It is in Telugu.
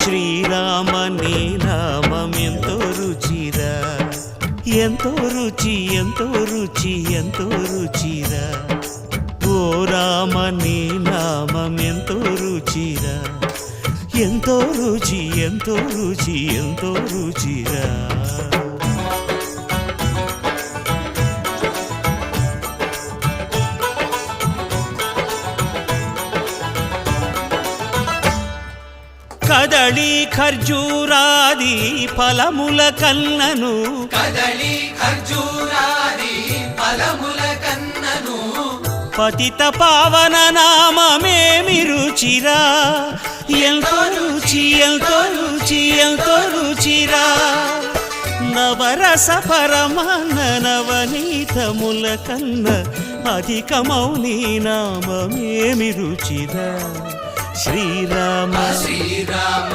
శ్రీరామ నీ నామం ఎంతో రుచిరా, ఎంతో రుచి ఎంతో రుచి ఎంతో రుచిరా. ఓ రామ నీ నామం ఎంతో రుచిరా, ఎంతో రుచి ఎంతో రుచి ఎంతో రుచిరా. కదళి ఖర్జూరాది ఫలముల కన్నను, కదళి ఖర్జూరాది ఫలముల కన్నను, పతిత పావన నామమేమి రుచిరా, ఎంతో రుచి ఎంతో రుచి ఎంతో రుచిరా. నవరస పరమాన్న నవనీతముల కన్న అధికమౌ నీ నామమేమి రుచిరా. శ్రీరామ శ్రీరామ